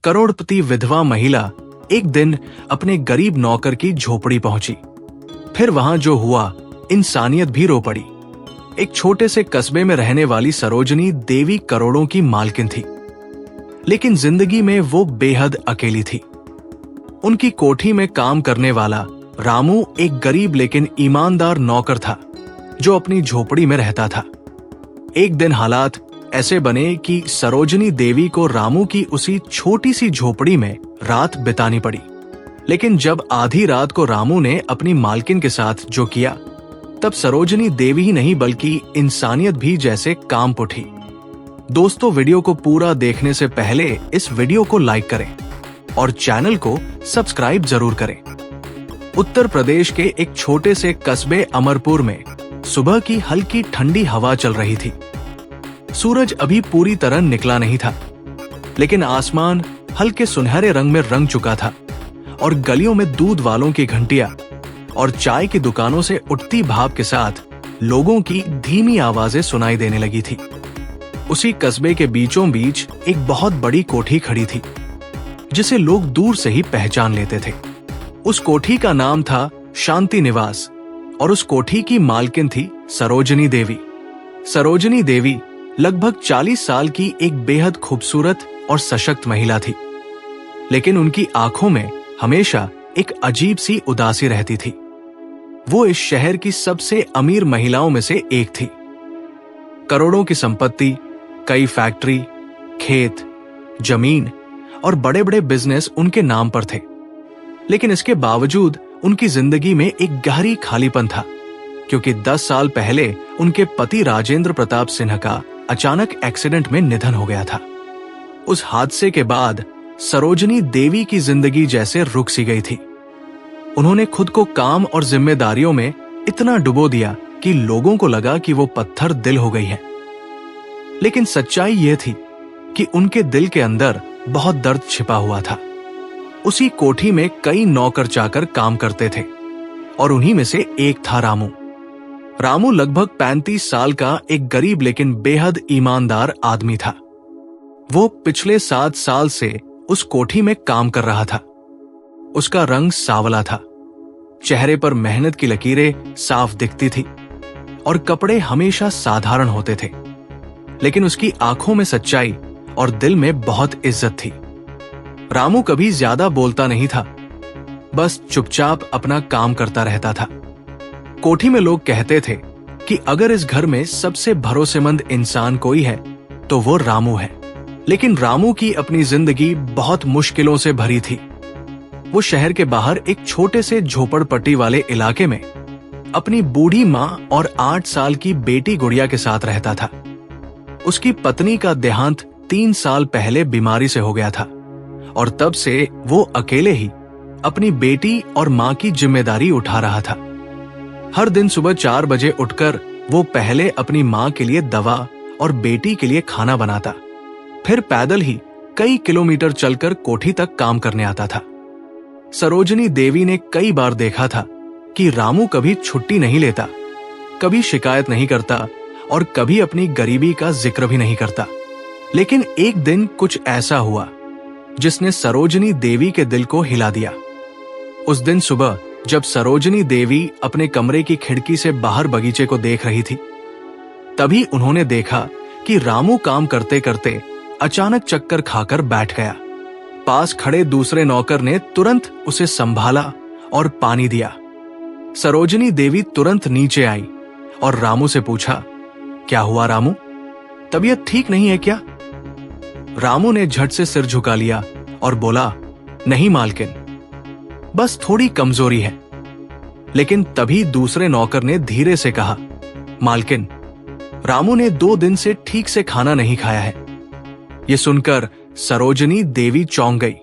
करोड़पति विधवा महिला एक दिन अपने गरीब नौकर की झोपड़ी पहुंची। फिर वहां जो हुआ, इंसानियत भी रो पड़ी। एक छोटे से कस्बे में रहने वाली सरोजनी देवी करोड़ों की मालकिन थी, लेकिन जिंदगी में वो बेहद अकेली थी। उनकी कोठी में काम करने वाला रामू एक गरीब लेकिन ईमानदार नौकर था, जो अपनी झोपड़ी में रहता था। एक दिन हालात ऐसे बने कि सरोजनी देवी को रामू की उसी छोटी सी झोपड़ी में रात बितानी पड़ी। लेकिन जब आधी रात को रामू ने अपनी मालकिन के साथ जो किया, तब सरोजनी देवी ही नहीं बल्कि इंसानियत भी जैसे काम उठी। दोस्तों, वीडियो को पूरा देखने से पहले इस वीडियो को लाइक करें और चैनल को सब्सक्राइब जरूर करें। उत्तर प्रदेश के एक छोटे से कस्बे अमरपुर में सुबह की हल्की ठंडी हवा चल रही थी। सूरज अभी पूरी तरह निकला नहीं था, लेकिन आसमान हल्के सुनहरे रंग में रंग चुका था और गलियों में दूध वालों की घंटियां और चाय की दुकानों से उठती भाप के साथ लोगों की धीमी आवाजें सुनाई देने लगी थी। उसी कस्बे के बीचों बीच एक बहुत बड़ी कोठी खड़ी थी, जिसे लोग दूर से ही पहचान लेते थे। उस कोठी का नाम था शांति निवास और उस कोठी की मालकिन थी सरोजनी देवी। सरोजनी देवी लगभग 40 साल की एक बेहद खूबसूरत और सशक्त महिला थी, लेकिन उनकी आंखों में हमेशा एक अजीब सी उदासी रहती थी। वो इस शहर की सबसे अमीर महिलाओं में से एक थी। करोड़ों की संपत्ति, कई फैक्ट्री, खेत, जमीन और बड़े बड़े बिजनेस उनके नाम पर थे, लेकिन इसके बावजूद उनकी जिंदगी में एक गहरी खालीपन था, क्योंकि 10 साल पहले उनके पति राजेंद्र प्रताप सिन्हा का अचानक एक्सीडेंट में निधन हो गया था। उस हादसे के बाद सरोजनी देवी की जिंदगी जैसे रुक सी गई थी। उन्होंने खुद को काम और जिम्मेदारियों में इतना डुबो दिया कि लोगों को लगा कि वो पत्थर दिल हो गई है। लेकिन सच्चाई यह थी कि उनके दिल के अंदर बहुत दर्द छिपा हुआ था। उसी कोठी में कई नौकर चाकर काम करते थे और उन्हीं में से एक था रामू। रामू लगभग 35 साल का एक गरीब लेकिन बेहद ईमानदार आदमी था। वो पिछले 7 साल से उस कोठी में काम कर रहा था। उसका रंग सांवला था, चेहरे पर मेहनत की लकीरें साफ दिखती थी और कपड़े हमेशा साधारण होते थे, लेकिन उसकी आंखों में सच्चाई और दिल में बहुत इज्जत थी। रामू कभी ज्यादा बोलता नहीं था, बस चुपचाप अपना काम करता रहता था। कोठी में लोग कहते थे कि अगर इस घर में सबसे भरोसेमंद इंसान कोई है तो वो रामू है। लेकिन रामू की अपनी जिंदगी बहुत मुश्किलों से भरी थी। वो शहर के बाहर एक छोटे से झोपड़पट्टी वाले इलाके में अपनी बूढ़ी माँ और 8 साल की बेटी गुड़िया के साथ रहता था। उसकी पत्नी का देहांत 3 साल पहले बीमारी से हो गया था और तब से वो अकेले ही अपनी बेटी और माँ की जिम्मेदारी उठा रहा था। हर दिन सुबह 4 बजे उठकर वो पहले अपनी माँ के लिए दवा और बेटी के लिए खाना बनाता, फिर पैदल ही कई किलोमीटर चलकर कोठी तक काम करने आता था। सरोजनी देवी ने कई बार देखा था कि रामू कभी छुट्टी नहीं लेता, कभी शिकायत नहीं करता और कभी अपनी गरीबी का जिक्र भी नहीं करता। लेकिन एक दिन कुछ ऐसा हुआ जिसने सरोजनी देवी के दिल को हिला दिया। उस दिन सुबह जब सरोजनी देवी अपने कमरे की खिड़की से बाहर बगीचे को देख रही थी, तभी उन्होंने देखा कि रामू काम करते करते अचानक चक्कर खाकर बैठ गया। पास खड़े दूसरे नौकर ने तुरंत उसे संभाला और पानी दिया। सरोजनी देवी तुरंत नीचे आई और रामू से पूछा, क्या हुआ रामू, तबीयत ठीक नहीं है क्या? रामू ने झट से सिर झुका लिया और बोला, नहीं मालकिन, बस थोड़ी कमजोरी है। लेकिन तभी दूसरे नौकर ने धीरे से कहा, मालकिन, रामू ने 2 दिन से ठीक से खाना नहीं खाया है। ये सुनकर सरोजनी देवी चौंक गई।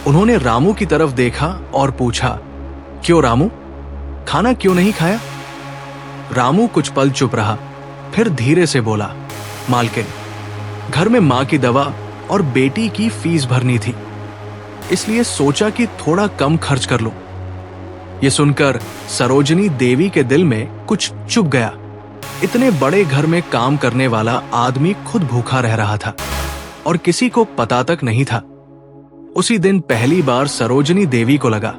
उन्होंने रामू की तरफ देखा और पूछा, क्यों रामू, खाना क्यों नहीं खाया? रामू कुछ पल चुप रहा, फिर धीरे से बोला, मालकिन, घर में माँ की दवा और बेटी की फीस भरनी थी, इसलिए सोचा कि थोड़ा कम खर्च कर लो। ये सुनकर सरोजनी देवी के दिल में कुछ चुभ गया। इतने बड़े घर में काम करने वाला आदमी खुद भूखा रह रहा था और किसी को पता तक नहीं था। उसी दिन पहली बार सरोजनी देवी को लगा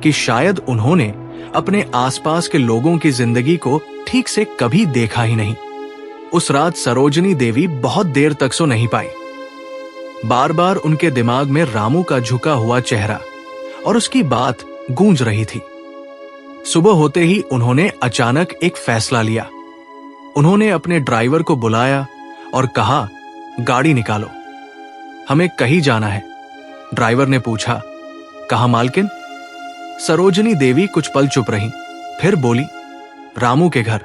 कि शायद उन्होंने अपने आसपास के लोगों की जिंदगी को ठीक से कभी देखा ही नहीं। उस रात सरोजनी देवी बहुत देर तक सो नहीं पाई। बार बार उनके दिमाग में रामू का झुका हुआ चेहरा और उसकी बात गूंज रही थी। सुबह होते ही उन्होंने अचानक एक फैसला लिया। उन्होंने अपने ड्राइवर को बुलाया और कहा, गाड़ी निकालो, हमें कहीं जाना है। ड्राइवर ने पूछा, कहाँ मालकिन? सरोजनी देवी कुछ पल चुप रही, फिर बोली, रामू के घर।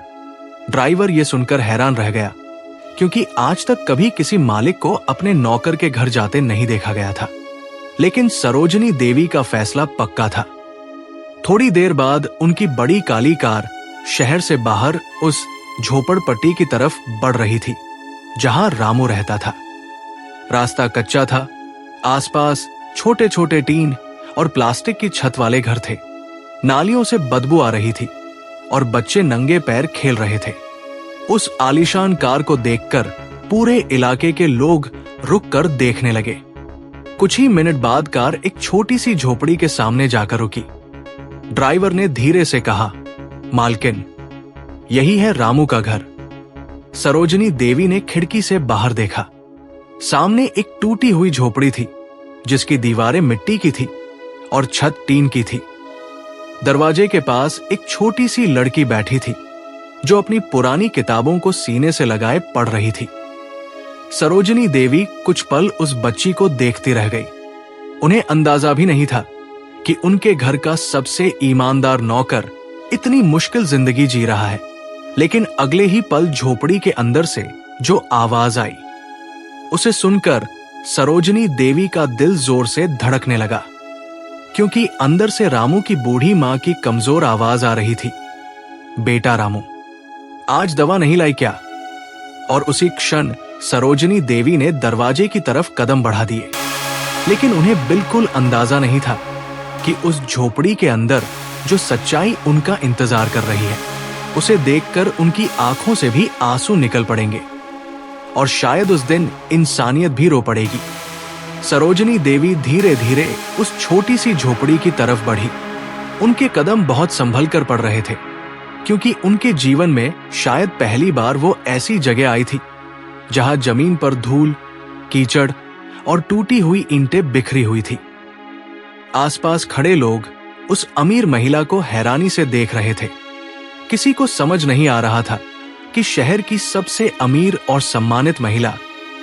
ड्राइवर यह सुनकर हैरान रह गया, क्योंकि आज तक कभी किसी मालिक को अपने नौकर के घर जाते नहीं देखा गया था। लेकिन सरोजनी देवी का फैसला पक्का था। थोड़ी देर बाद उनकी बड़ी काली कार शहर से बाहर उस झोपड़पट्टी की तरफ बढ़ रही थी जहां रामू रहता था। रास्ता कच्चा था, आसपास छोटे छोटे टीन और प्लास्टिक की छत वाले घर थे। नालियों से बदबू आ रही थी और बच्चे नंगे पैर खेल रहे थे। उस आलीशान कार को देखकर पूरे इलाके के लोग रुक कर देखने लगे। कुछ ही मिनट बाद कार एक छोटी सी झोपड़ी के सामने जाकर रुकी। ड्राइवर ने धीरे से कहा, मालकिन, यही है रामू का घर। सरोजनी देवी ने खिड़की से बाहर देखा। सामने एक टूटी हुई झोपड़ी थी जिसकी दीवारें मिट्टी की थी और छत टीन की थी। दरवाजे के पास एक छोटी सी लड़की बैठी थी जो अपनी पुरानी किताबों को सीने से लगाए पढ़ रही थी। सरोजनी देवी कुछ पल उस बच्ची को देखती रह गई। उन्हें अंदाजा भी नहीं था कि उनके घर का सबसे ईमानदार नौकर इतनी मुश्किल जिंदगी जी रहा है। लेकिन अगले ही पल झोपड़ी के अंदर से जो आवाज आई, उसे सुनकर सरोजनी देवी का दिल जोर से धड़कने लगा, क्योंकि अंदर से रामू की बूढ़ी मां की कमजोर आवाज आ रही थी, बेटा रामू, आज दवा नहीं लाई क्या? और उसी क्षण सरोजनी देवी ने दरवाजे की तरफ कदम बढ़ा दिए। लेकिन उन्हें बिल्कुल अंदाजा नहीं था कि उस झोपड़ी के अंदर जो सच्चाई उनका इंतजार कर रही है, उसे देखकर उनकी आंखों से भी आंसू निकल पड़ेंगे और शायद उस दिन इंसानियत भी रो पड़ेगी। सरोजनी देवी धीरे धीरे उस छोटी सी झोपड़ी की तरफ बढ़ी। उनके कदम बहुत संभल कर पड़ रहे थे, क्योंकि उनके जीवन में शायद पहली बार वो ऐसी जगह आई थी जहां जमीन पर धूल, कीचड़ और टूटी हुई ईंटें बिखरी हुई थी। आसपास खड़े लोग उस अमीर महिला को हैरानी से देख रहे थे। किसी को समझ नहीं आ रहा था कि शहर की सबसे अमीर और सम्मानित महिला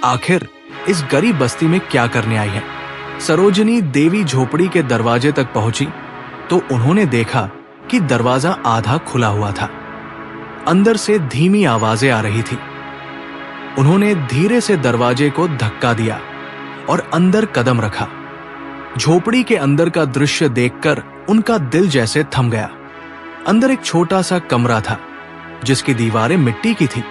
आखिर इस गरीब बस्ती में क्या करने आई है। सरोजनी देवी झोपड़ी के दरवाजे तक पहुंची तो उन्होंने देखा कि दरवाजा आधा खुला हुआ था। अंदर से धीमी आवाजें आ रही थी। उन्होंने धीरे से दरवाजे को धक्का दिया और अंदर कदम रखा। झोपड़ी के अंदर का दृश्य देखकर उनका दिल जैसे थम गया। अंदर एक छोटा सा कमरा था जिसकी दीवारें मिट्टी की थी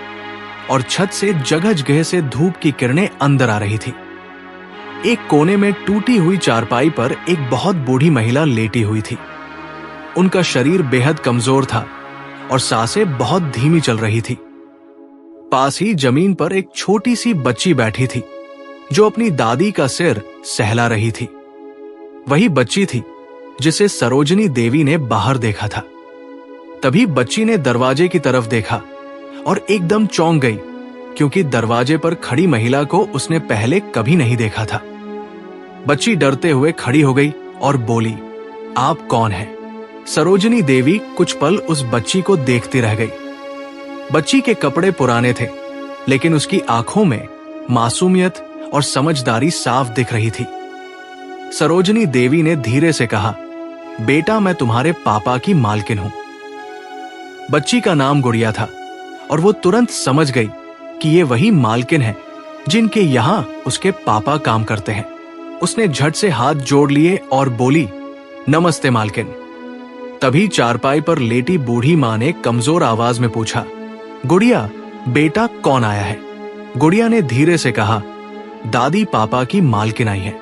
और छत से जगह जगह से धूप की किरणें अंदर आ रही थी। एक कोने में टूटी हुई चारपाई पर एक बहुत बूढ़ी महिला लेटी हुई थी। उनका शरीर बेहद कमजोर था और सांसें बहुत धीमी चल रही थी। पास ही जमीन पर एक छोटी सी बच्ची बैठी थी जो अपनी दादी का सिर सहला रही थी। वही बच्ची थी जिसे सरोजनी देवी ने बाहर देखा था। तभी बच्ची ने दरवाजे की तरफ देखा और एकदम चौंक गई, क्योंकि दरवाजे पर खड़ी महिला को उसने पहले कभी नहीं देखा था। बच्ची डरते हुए खड़ी हो गई और बोली, आप कौन हैं? सरोजनी देवी कुछ पल उस बच्ची को देखती रह गई। बच्ची के कपड़े पुराने थे, लेकिन उसकी आंखों में मासूमियत और समझदारी साफ दिख रही थी। सरोजनी देवी ने धीरे से कहा, बेटा, मैं तुम्हारे पापा की मालकिन हूं। बच्ची का नाम गुड़िया था और वो तुरंत समझ गई कि ये वही मालकिन है जिनके यहां उसके पापा काम करते हैं। उसने झट से हाथ जोड़ लिए और बोली, नमस्ते मालकिन। तभी चारपाई पर लेटी बूढ़ी मां ने कमजोर आवाज में पूछा, गुड़िया, बेटा कौन आया है? गुड़िया ने धीरे से कहा, दादी पापा की मालकिन आई है।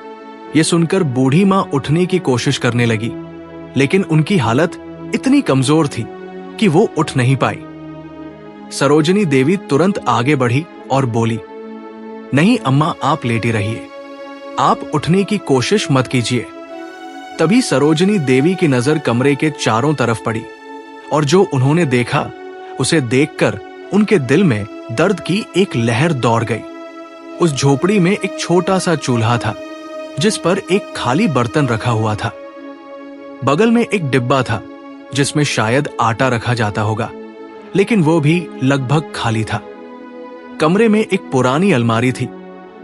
ये सुनकर बूढ़ी मां उठने की कोशिश करने लगी, लेकिन उनकी हालत इतनी कमजोर थी कि वो उठ नहीं पाई। सरोजनी देवी तुरंत आगे बढ़ी और बोली, नहीं अम्मा, आप लेटी रहिए, आप उठने की कोशिश मत कीजिए। तभी सरोजनी देवी की नजर कमरे के चारों तरफ पड़ी और जो उन्होंने देखा उसे देखकर उनके दिल में दर्द की एक लहर दौड़ गई। उस झोपड़ी में एक छोटा सा चूल्हा था जिस पर एक खाली बर्तन रखा हुआ था। बगल में एक डिब्बा था जिसमें शायद आटा रखा जाता होगा, लेकिन वो भी लगभग खाली था। कमरे में एक पुरानी अलमारी थी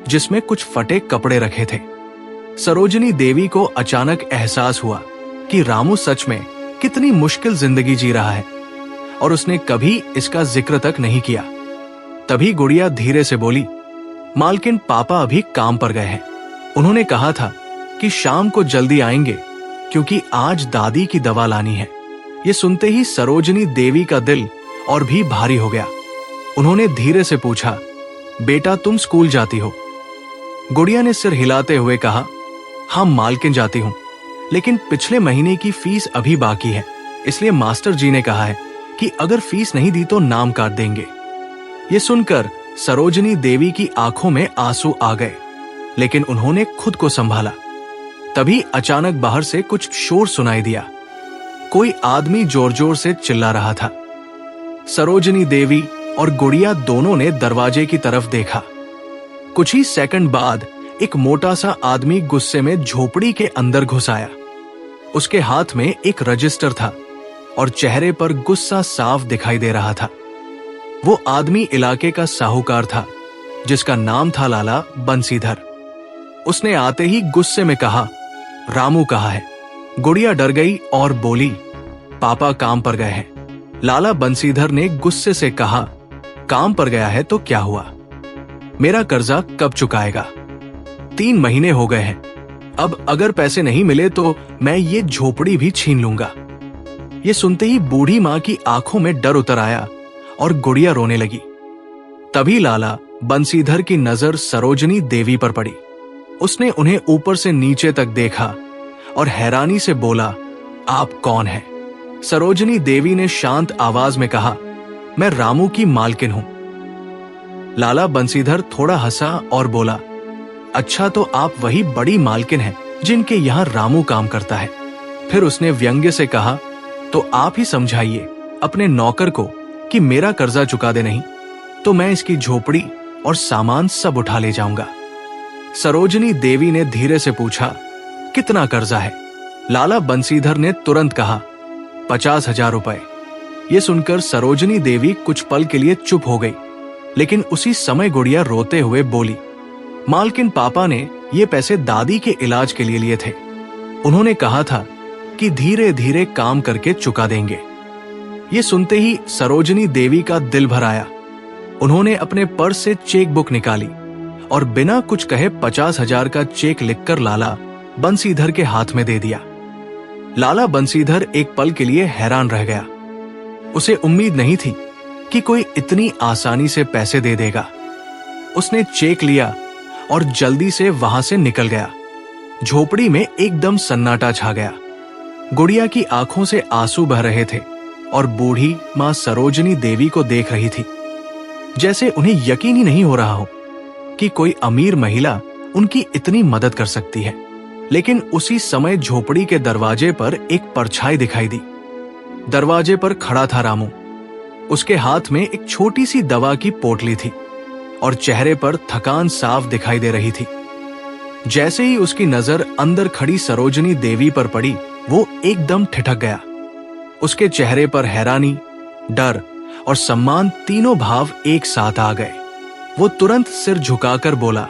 जिसमें कुछ फटे कपड़े रखे थे। सरोजनी देवी को अचानक एहसास हुआ कि रामू सच में कितनी मुश्किल जिंदगी जी रहा है और उसने कभी इसका जिक्र तक नहीं किया। तभी गुड़िया धीरे से बोली, मालकिन पापा अभी काम पर गए हैं। उन्होंने कहा था कि शाम को जल्दी आएंगे क्योंकि आज दादी की दवा लानी है। ये सुनते ही सरोजनी देवी का दिल और भी भारी हो गया। उन्होंने धीरे से पूछा, बेटा तुम स्कूल जाती हो? गुड़िया ने सिर हिलाते हुए कहा, हाँ मालकिन जाती हूं, लेकिन पिछले महीने की फीस अभी बाकी है, इसलिए मास्टर जी ने कहा है कि अगर फीस नहीं दी तो नाम काट देंगे। ये सुनकर सरोजनी देवी की आंखों में आंसू आ गए, लेकिन उन्होंने खुद को संभाला। तभी अचानक बाहर से कुछ शोर सुनाई दिया। कोई आदमी जोर जोर से चिल्ला रहा था। सरोजनी देवी और गुड़िया दोनों ने दरवाजे की तरफ देखा। कुछ ही सेकंड बाद एक मोटा सा आदमी गुस्से में झोपड़ी के अंदर घुस आया। उसके हाथ में एक रजिस्टर था और चेहरे पर गुस्सा साफ दिखाई दे रहा था। वो आदमी इलाके का साहूकार था जिसका नाम था लाला बंसीधर। उसने आते ही गुस्से में कहा, रामू कहाँ है? गुड़िया डर गई और बोली, पापा काम पर गए हैं। लाला बंसीधर ने गुस्से से कहा, काम पर गया है तो क्या हुआ? मेरा कर्जा कब चुकाएगा? 3 महीने हो गए हैं। अब अगर पैसे नहीं मिले तो मैं ये झोपड़ी भी छीन लूंगा। ये सुनते ही बूढ़ी मां की आंखों में डर उतर आया और गुड़िया रोने लगी। तभी लाला बंसीधर की नजर सरोजनी देवी पर पड़ी। उसने उन्हें ऊपर से नीचे तक देखा और हैरानी से बोला, आप कौन हैं? सरोजनी देवी ने शांत आवाज में कहा, मैं रामू की मालकिन हूं। लाला बंसीधर थोड़ा हंसा और बोला, अच्छा तो आप वही बड़ी मालकिन हैं जिनके यहां रामू काम करता है। फिर उसने व्यंग्य से कहा, तो आप ही समझाइए अपने नौकर को कि मेरा कर्जा चुका दे, नहीं तो मैं इसकी झोपड़ी और सामान सब उठा ले जाऊंगा। सरोजनी देवी ने धीरे से पूछा, कितना कर्जा है? लाला बंसीधर ने तुरंत कहा, 50,000 रुपए। ये सुनकर सरोजनी देवी कुछ पल के लिए चुप हो गई, लेकिन उसी समय गुड़िया रोते हुए बोली, मालकिन पापा ने ये पैसे दादी के इलाज के लिए लिए थे। उन्होंने कहा था कि धीरे धीरे काम करके चुका देंगे। ये सुनते ही सरोजनी देवी का दिल भर आया। उन्होंने अपने पर्स से चेक बुक निकाली और बिना कुछ कहे 50,000 का चेक लिखकर लाला बंसीधर के हाथ में दे दिया। लाला बंसीधर एक पल के लिए हैरान रह गया। उसे उम्मीद नहीं थी कि कोई इतनी आसानी से पैसे दे देगा। उसने चेक लिया और जल्दी से वहां से निकल गया। झोपड़ी में एकदम सन्नाटा छा गया। गुड़िया की आंखों से आंसू बह रहे थे और बूढ़ी मां सरोजनी देवी को देख रही थी, जैसे उन्हें यकीन ही नहीं हो रहा हो कि कोई अमीर महिला उनकी इतनी मदद कर सकती है। लेकिन उसी समय झोपड़ी के दरवाजे पर एक परछाई दिखाई दी। दरवाजे पर खड़ा था रामू। उसके हाथ में एक छोटी सी दवा की पोटली थी और चेहरे पर थकान साफ दिखाई दे रही थी। जैसे ही उसकी नजर अंदर खड़ी सरोजनी देवी पर पड़ी, वो एकदम ठिठक गया। उसके चेहरे पर हैरानी, डर और सम्मान तीनों भाव एक साथ आ गए। वो तुरंत सिर झुकाकर बोला,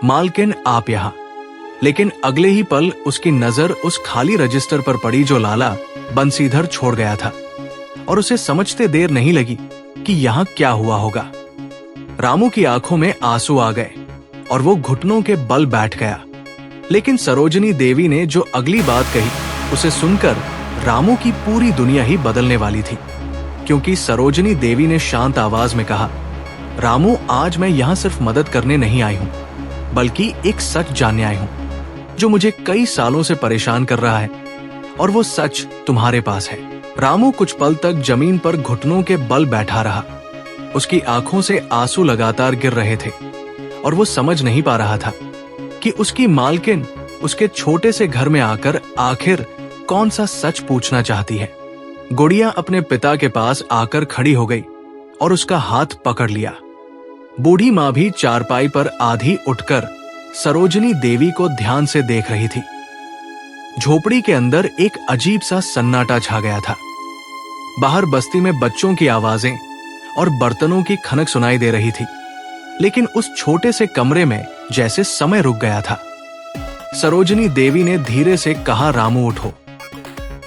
मालकिन आप यहां। लेकिन अगले ही पल उसकी नजर उस खाली रजिस्टर पर पड़ी जो लाला बंसीधर छोड़ गया था और उसे समझते देर नहीं लगी कि यहां क्या हुआ होगा। रामू की आंखों में आंसू आ गए और वो घुटनों के बल बैठ गया। लेकिन सरोजनी देवी ने जो अगली बात कही उसे सुनकर रामू की पूरी दुनिया ही बदलने वाली थी, क्योंकि सरोजनी देवी ने शांत आवाज में कहा, रामू आज मैं यहाँ सिर्फ मदद करने नहीं आई हूँ, बल्कि एक सच जानने आई हूँ जो मुझे कई सालों से परेशान कर रहा है, और वो सच तुम्हारे पास है। रामू कुछ पल तक जमीन पर घुटनों के बल बैठा रहा। उसकी आंखों से आंसू लगातार गिर रहे थे और वो समझ नहीं पा रहा था कि उसकी मालकिन उसके छोटे से घर में आकर आखिर कौन सा सच पूछना चाहती है। गुड़िया अपने पिता के पास आकर खड़ी हो गई और उसका हाथ पकड़ लिया। बूढ़ी माँ भी चारपाई पर आधी उठकर सरोजनी देवी को ध्यान से देख रही थी। झोपड़ी के अंदर एक अजीब सा सन्नाटा छा गया था। बाहर बस्ती में बच्चों की आवाजें और बर्तनों की खनक सुनाई दे रही थी, लेकिन उस छोटे से कमरे में जैसे समय रुक गया था। सरोजनी देवी ने धीरे से कहा, रामू उठो।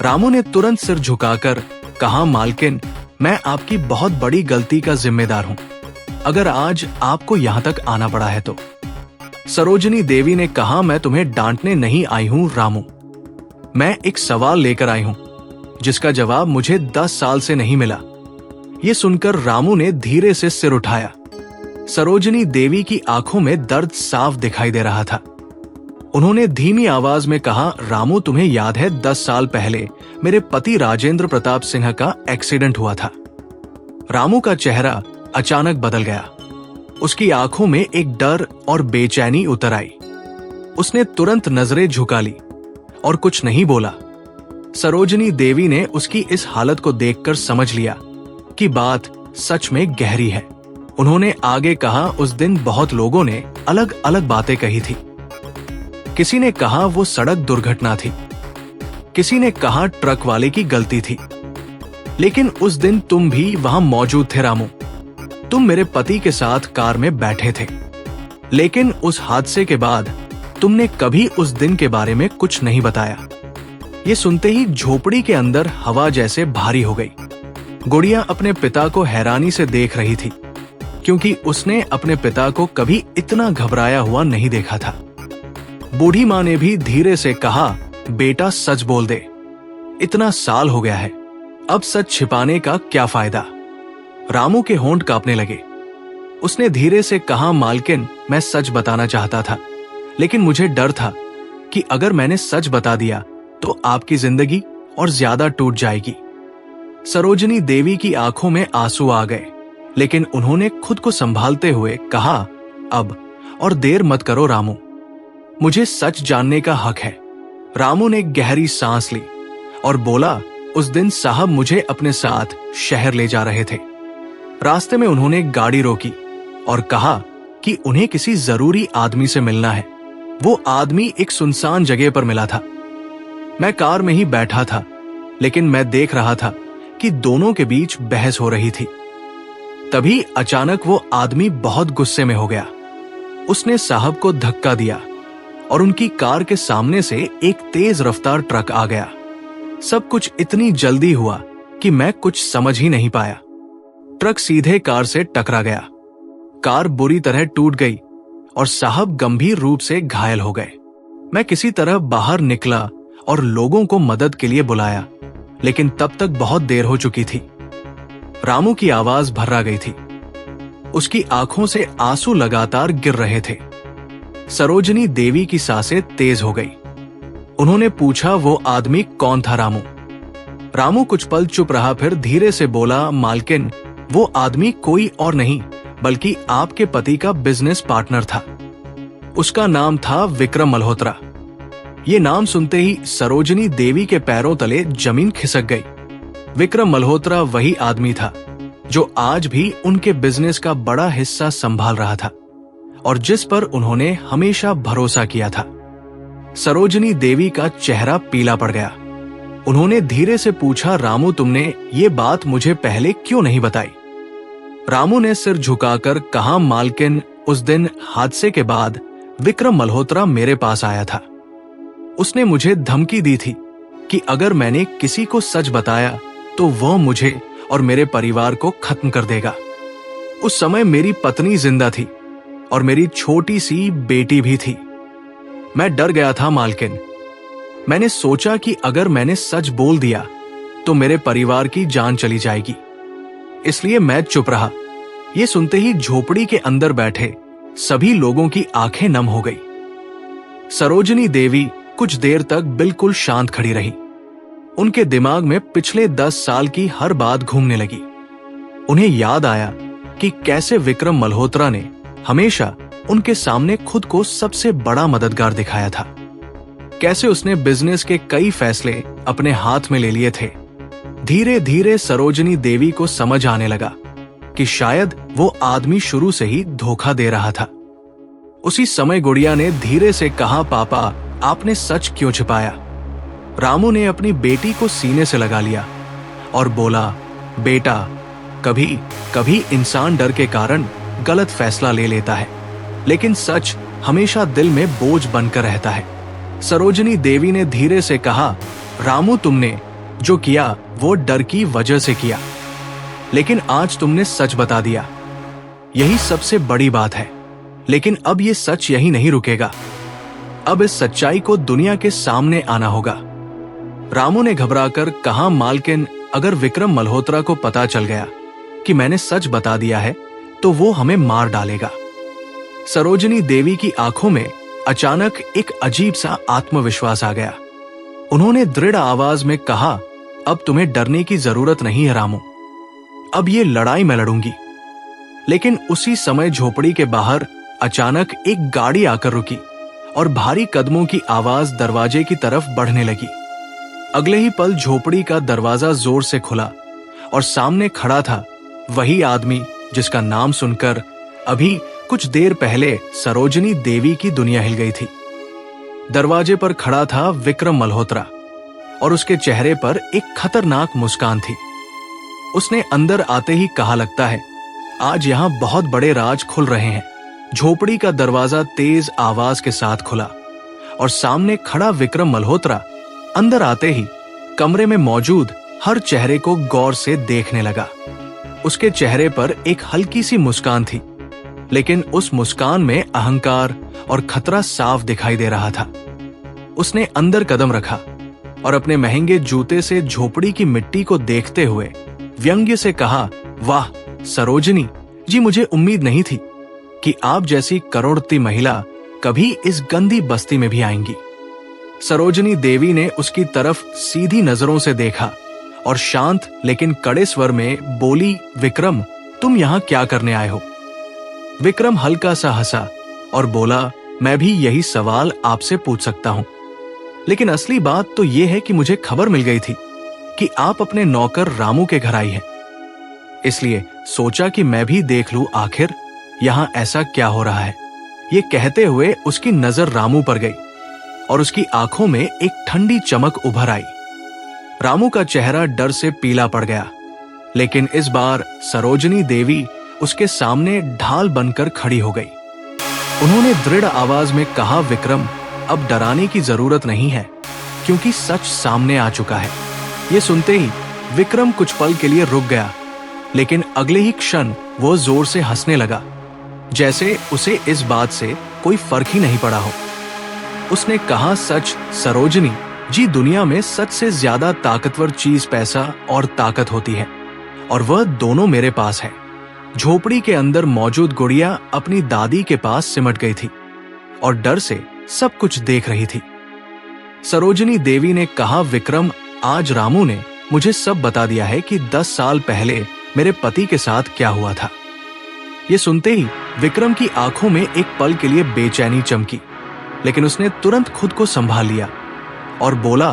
रामू ने तुरंत सिर झुकाकर कहा, मालकिन, मैं आपकी बहुत बड़ी गलती का जिम्मेदार हूं, अगर आज आपको यहां तक आना पड़ा है तो। सरोजनी देवी ने कहा, मैं तुम्हें डांटने नहीं आई हूं रामू, मैं एक सवाल लेकर आई हूं जिसका जवाब मुझे 10 साल से नहीं मिला। यह सुनकर रामू ने धीरे से सिर उठाया। सरोजनी देवी की आंखों में दर्द साफ दिखाई दे रहा था। उन्होंने धीमी आवाज में कहा, रामू, तुम्हें याद है 10 साल पहले मेरे पति राजेंद्र प्रताप सिन्हा का एक्सीडेंट हुआ था। रामू का चेहरा अचानक बदल गया। उसकी आंखों में एक डर और बेचैनी उतर आई। उसने तुरंत नजरें झुका ली और कुछ नहीं बोला। सरोजनी देवी ने उसकी इस हालत को देखकर समझ लिया कि बात सच में गहरी है। उन्होंने आगे कहा, उस दिन बहुत लोगों ने अलग अलग बातें कही थी। किसी ने कहा वो सड़क दुर्घटना थी, किसी ने कहा ट्रक वाले की गलती थी, लेकिन उस दिन तुम भी वहां मौजूद थे रामू। तुम मेरे पति के साथ कार में बैठे थे, लेकिन उस हादसे के बाद तुमने कभी उस दिन के बारे में कुछ नहीं बताया। ये सुनते ही झोपड़ी के अंदर हवा जैसे भारी हो गई। गुड़िया अपने पिता को हैरानी से देख रही थी, क्योंकि उसने अपने पिता को कभी इतना घबराया हुआ नहीं देखा था। बूढ़ी माँ ने भी धीरे से कहा, बेटा सच बोल दे, इतना साल हो गया है, अब सच छिपाने का क्या फायदा। रामू के होंठ कांपने लगे। उसने धीरे से कहा, मालकिन, मैं सच बताना चाहता था, लेकिन मुझे डर था कि अगर मैंने सच बता दिया तो आपकी जिंदगी और ज्यादा टूट जाएगी। सरोजनी देवी की आंखों में आंसू आ गए, लेकिन उन्होंने खुद को संभालते हुए कहा, अब और देर मत करो रामू, मुझे सच जानने का हक है। रामू ने गहरी सांस ली और बोला, उस दिन साहब मुझे अपने साथ शहर ले जा रहे थे। रास्ते में उन्होंने गाड़ी रोकी और कहा कि उन्हें किसी जरूरी आदमी से मिलना है। वो आदमी एक सुनसान जगह पर मिला था। मैं कार में ही बैठा था, लेकिन मैं देख रहा था कि दोनों के बीच बहस हो रही थी। तभी अचानक वो आदमी बहुत गुस्से में हो गया। उसने साहब को धक्का दिया और उनकी कार के सामने से एक तेज रफ्तार ट्रक आ गया। सब कुछ इतनी जल्दी हुआ कि मैं कुछ समझ ही नहीं पाया। ट्रक सीधे कार से टकरा गया। कार बुरी तरह टूट गई और साहब गंभीर रूप से घायल हो गए। मैं किसी तरह बाहर निकला और लोगों को मदद के लिए बुलाया, लेकिन तब तक बहुत देर हो चुकी थी। रामू की आवाज भर्रा गई थी। उसकी आंखों से आंसू लगातार गिर रहे थे। सरोजनी देवी की सांसें तेज हो गई। उन्होंने पूछा, वो आदमी कौन था रामू? रामू कुछ पल चुप रहा, फिर धीरे से बोला, मालकिन, वो आदमी कोई और नहीं बल्कि आपके पति का बिजनेस पार्टनर था। उसका नाम था विक्रम मल्होत्रा। ये नाम सुनते ही सरोजनी देवी के पैरों तले जमीन खिसक गई। विक्रम मल्होत्रा वही आदमी था जो आज भी उनके बिजनेस का बड़ा हिस्सा संभाल रहा था और जिस पर उन्होंने हमेशा भरोसा किया था। सरोजनी देवी का चेहरा पीला पड़ गया। उन्होंने धीरे से पूछा, रामू, तुमने ये बात मुझे पहले क्यों नहीं बताई? रामू ने सिर झुकाकर कहा, मालकिन, उस दिन हादसे के बाद विक्रम मल्होत्रा मेरे पास आया था। उसने मुझे धमकी दी थी कि अगर मैंने किसी को सच बताया तो वह मुझे और मेरे परिवार को खत्म कर देगा। उस समय मेरी पत्नी जिंदा थी और मेरी छोटी सी बेटी भी थी। मैं डर गया था मालकिन। मैंने सोचा कि अगर मैंने सच बोल दिया तो मेरे परिवार की जान चली जाएगी, इसलिए मैं चुप रहा। ये सुनते ही झोपड़ी के अंदर बैठे सभी लोगों की आंखें नम हो गई। सरोजनी देवी कुछ देर तक बिल्कुल शांत खड़ी रही। उनके दिमाग में पिछले 10 साल की हर बात घूमने लगी। उन्हें याद आया कि कैसे विक्रम मल्होत्रा ने हमेशा उनके सामने खुद को सबसे बड़ा मददगार दिखाया था। कैसे उसने बिजनेस के कई फैसले अपने हाथ में ले लिए थे। धीरे धीरे सरोजनी देवी को समझ आने लगा कि शायद वो आदमी शुरू से ही धोखा दे रहा था। उसी समय गुड़िया ने धीरे से कहा, पापा आपने सच क्यों छिपाया? रामू ने अपनी बेटी को सीने से लगा लिया और बोला, बेटा, कभी कभी इंसान डर के कारण गलत फैसला ले लेता है, लेकिन सच हमेशा दिल में बोझ बनकर रहता है। सरोजनी देवी ने धीरे से कहा, रामू, तुमने जो किया वो डर की वजह से किया, लेकिन आज तुमने सच बता दिया। यही सबसे बड़ी बात है। लेकिन अब ये सच यही नहीं रुकेगा। अब इस सच्चाई को दुनिया के सामने आना होगा। रामू ने घबराकर कहा, मालकिन, अगर विक्रम मल्होत्रा को पता चल गया कि मैंने सच बता दिया है तो वो हमें मार डालेगा। सरोजनी देवी की आंखों में अचानक एक अजीब सा आत्मविश्वास आ गया। उन्होंने दृढ़ आवाज में कहा, अब तुम्हें डरने की जरूरत नहीं है रामू, अब ये लड़ाई मैं लड़ूंगी। लेकिन उसी समय झोपड़ी के बाहर अचानक एक गाड़ी आकर रुकी और भारी कदमों की आवाज दरवाजे की तरफ बढ़ने लगी। अगले ही पल झोपड़ी का दरवाजा जोर से खुला और सामने खड़ा था वही आदमी जिसका नाम सुनकर अभी कुछ देर पहले सरोजनी देवी की दुनिया हिल गई थी। दरवाजे पर खड़ा था विक्रम मल्होत्रा और उसके चेहरे पर एक खतरनाक मुस्कान थी। उसने अंदर आते ही कहा, लगता है आज यहां बहुत बड़े राज खुल रहे हैं। झोपड़ी का दरवाजा तेज आवाज के साथ खुला और सामने खड़ा विक्रम मल्होत्रा अंदर आते ही कमरे में मौजूद हर चेहरे को गौर से देखने लगा। उसके चेहरे पर एक हल्की सी मुस्कान थी, लेकिन उस मुस्कान में अहंकार और खतरा साफ दिखाई दे रहा था। उसने अंदर कदम रखा और अपने महंगे जूते से झोपड़ी की मिट्टी को देखते हुए व्यंग्य से कहा, वाह सरोजनी जी, मुझे उम्मीद नहीं थी कि आप जैसी करोड़पति महिला कभी इस गंदी बस्ती में भी आएंगी। सरोजनी देवी ने उसकी तरफ सीधी नजरों से देखा और शांत लेकिन कड़े स्वर में बोली, विक्रम, तुम यहाँ क्या करने आए हो? विक्रम हल्का सा हंसा और बोला, मैं भी यही सवाल आपसे पूछ सकता हूं, लेकिन असली बात तो यह है कि मुझे खबर मिल गई थी कि आप अपने नौकर रामू के घर आई हैं। इसलिए सोचा कि मैं भी देख लूं आखिर यहां ऐसा क्या हो रहा है। ये कहते हुए उसकी नजर रामू पर गई और उसकी आंखों में एक ठंडी चमक उभर आई। रामू का चेहरा डर से पीला पड़ गया, लेकिन इस बार सरोजनी देवी उसके सामने ढाल बनकर खड़ी हो गई। उन्होंने दृढ़ आवाज में कहा, विक्रम, अब डराने की जरूरत नहीं है, क्योंकि सच सामने आ चुका है। ये सुनते ही विक्रम कुछ पल के लिए रुक गया, लेकिन अगले ही क्षण वो जोर से हंसने लगा, जैसे उसे इस बात से कोई फर्क ही नहीं पड़ा हो। उसने कहा, सच सरोजनी जी, दुनिया में सच से ज्यादा ताकतवर चीज पैसा और ताकत होती है, और वह दोनों मेरे पास है। झोपड़ी के अंदर मौजूद गुड़िया अपनी दादी के पास सिमट गई थी और डर से सब कुछ देख रही थी। सरोजनी देवी ने कहा, विक्रम, आज रामू ने मुझे सब बता दिया है कि 10 साल पहले मेरे पति के साथ क्या हुआ था। ये सुनते ही विक्रम की आंखों में एक पल के लिए बेचैनी चमकी, लेकिन उसने तुरंत खुद को संभाल लिया और बोला,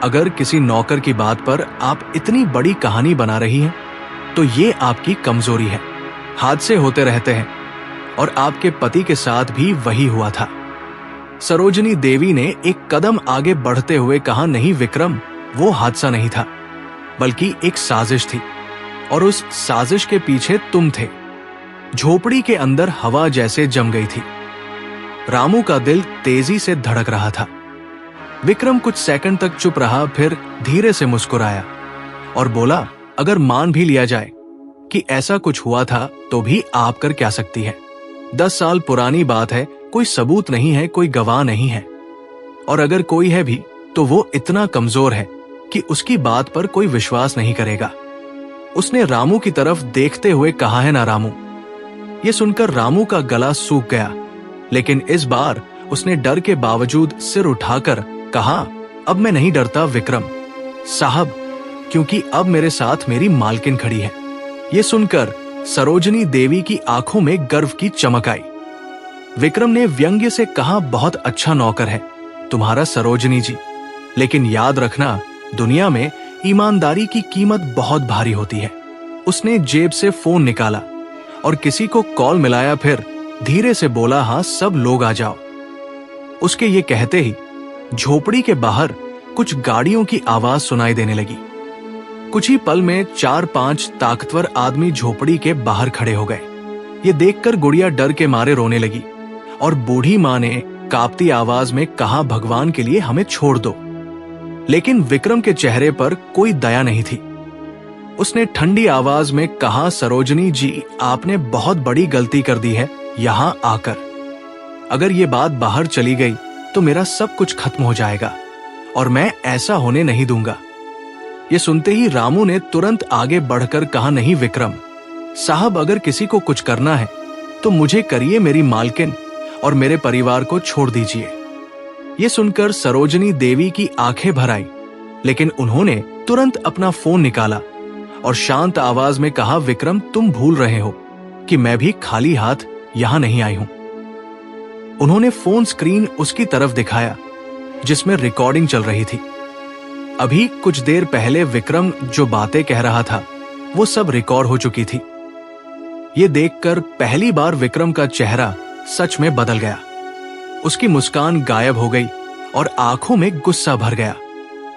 अगर किसी नौकर की बात पर आप इतनी बड़ी कहानी बना रही हैं, तो ये आपकी कमजोरी है। हादसे होते रहते हैं और आपके पति के साथ भी वही हुआ था। सरोजनी देवी ने एक कदम आगे बढ़ते हुए कहा, नहीं विक्रम, वो हादसा नहीं था, बल्कि एक साजिश थी, और उस साजिश के पीछे तुम थे। झोपड़ी के अंदर हवा जैसे जम गई थी। रामू का दिल तेजी से धड़क रहा था। विक्रम कुछ सेकंड तक चुप रहा, फिर धीरे से मुस्कुराया और बोला, अगर मान भी लिया जाए कि ऐसा कुछ हुआ था, तो भी आप कर क्या सकती है? 10 साल पुरानी बात है, कोई सबूत नहीं है, कोई गवाह नहीं है, और अगर कोई है भी तो वो इतना कमजोर है कि उसकी बात पर कोई विश्वास नहीं करेगा। उसने रामू की तरफ देखते हुए कहा, है ना रामू? ये सुनकर रामू का गला सूख गया, लेकिन इस बार उसने डर के बावजूद सिर उठाकर कहा, अब मैं नहीं डरता विक्रम साहब, क्योंकि अब मेरे साथ मेरी मालकिन खड़ी है। ये सुनकर सरोजनी देवी की आंखों में गर्व की चमक आई। विक्रम ने व्यंग्य से कहा, बहुत अच्छा नौकर है तुम्हारा सरोजनी जी, लेकिन याद रखना दुनिया में ईमानदारी की कीमत बहुत भारी होती है। उसने जेब से फोन निकाला और किसी को कॉल मिलाया, फिर धीरे से बोला, हाँ सब लोग आ जाओ। उसके ये कहते ही झोपड़ी के बाहर कुछ गाड़ियों की आवाज सुनाई देने लगी। कुछ ही पल में 4-5 ताकतवर आदमी झोपड़ी के बाहर खड़े हो गए। ये देखकर गुड़िया डर के मारे रोने लगी और बूढ़ी मां ने कांपती आवाज में कहा, भगवान के लिए हमें छोड़ दो। लेकिन विक्रम के चेहरे पर कोई दया नहीं थी। उसने ठंडी आवाज में कहा, सरोजनी जी आपने बहुत बड़ी गलती कर दी है यहां आकर। अगर ये बात बाहर चली गई तो मेरा सब कुछ खत्म हो जाएगा और मैं ऐसा होने नहीं दूंगा। ये सुनते ही रामू ने तुरंत आगे बढ़कर कहा, नहीं विक्रम साहब, अगर किसी को कुछ करना है तो मुझे करिए, मेरी मालकिन और मेरे परिवार को छोड़ दीजिए। ये सुनकर सरोजनी देवी की आंखें भर आई, लेकिन उन्होंने तुरंत अपना फोन निकाला और शांत आवाज में कहा, विक्रम तुम भूल रहे हो कि मैं भी खाली हाथ यहां नहीं आई हूं। उन्होंने फोन स्क्रीन उसकी तरफ दिखाया जिसमें रिकॉर्डिंग चल रही थी। अभी कुछ देर पहले विक्रम जो बातें कह रहा था वो सब रिकॉर्ड हो चुकी थी। ये देखकर पहली बार विक्रम का चेहरा सच में बदल गया। उसकी मुस्कान गायब हो गई और आंखों में गुस्सा भर गया।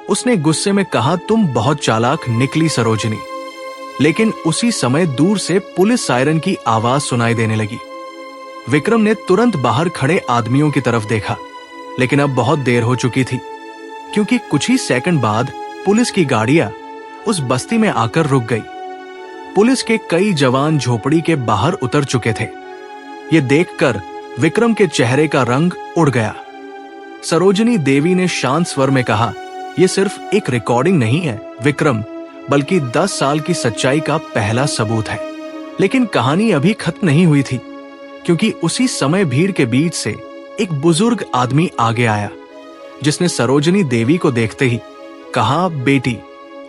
उसने गुस्से में कहा, तुम बहुत चालाक निकली सरोजनी। लेकिन उसी समय दूर से पुलिस सायरन की आवाज सुनाई देने लगी। विक्रम ने तुरंत बाहर खड़े आदमियों की तरफ देखा, लेकिन अब बहुत देर हो चुकी थी, क्योंकि कुछ ही सेकंड बाद पुलिस की गाड़ियां उस बस्ती में आकर रुक गई। पुलिस के कई जवान झोपड़ी के बाहर उतर चुके थे। ये देखकर विक्रम के चेहरे का रंग उड़ गया। सरोजनी देवी ने शांत स्वर में कहा, यह सिर्फ एक रिकॉर्डिंग नहीं है विक्रम, बल्कि 10 साल की सच्चाई का पहला सबूत है। लेकिन कहानी अभी खत्म नहीं हुई थी, क्योंकि उसी समय भीड़ के बीच से एक बुजुर्ग आदमी आगे आया, जिसने सरोजनी देवी को देखते ही कहा, बेटी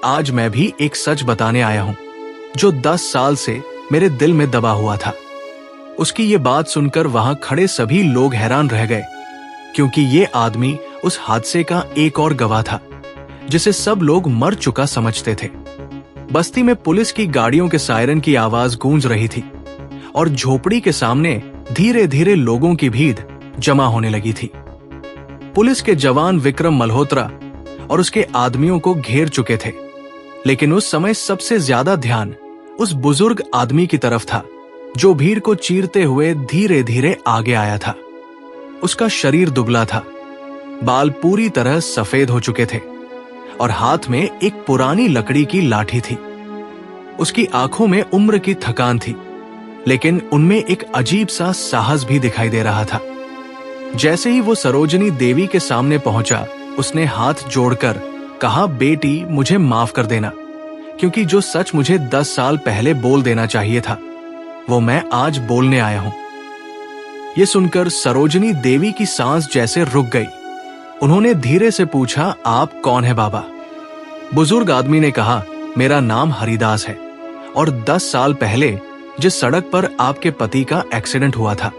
आज मैं भी एक सच बताने आया हूं जो 10 साल से मेरे दिल में दबा हुआ था। उसकी ये बात सुनकर वहां खड़े सभी लोग हैरान रह गए, क्योंकि ये आदमी उस हादसे का एक और गवाह था जिसे सब लोग मर चुका समझते थे। बस्ती में पुलिस की गाड़ियों के सायरन की आवाज गूंज रही थी और झोपड़ी के सामने धीरे धीरे लोगों की भीड़ जमा होने लगी थी। पुलिस के जवान विक्रम मल्होत्रा और उसके आदमियों को घेर चुके थे, लेकिन उस समय सबसे ज्यादा ध्यान उस बुजुर्ग आदमी की तरफ था जो भीड़ को चीरते हुए धीरे धीरे आगे आया था। उसका शरीर दुबला था, बाल पूरी तरह सफेद हो चुके थे और हाथ में एक पुरानी लकड़ी की लाठी थी। उसकी आंखों में उम्र की थकान थी, लेकिन उनमें एक अजीब सा साहस भी दिखाई दे रहा था। जैसे ही वो सरोजनी देवी के सामने पहुंचा, उसने हाथ जोड़कर कहा, बेटी मुझे माफ कर देना, क्योंकि जो सच मुझे 10 साल पहले बोल देना चाहिए था वो मैं आज बोलने आया हूं। ये सुनकर सरोजनी देवी की सांस जैसे रुक गई। उन्होंने धीरे से पूछा, आप कौन है बाबा? बुजुर्ग आदमी ने कहा, मेरा नाम हरिदास है और 10 साल पहले जिस सड़क पर आपके पति का एक्सीडेंट हुआ था,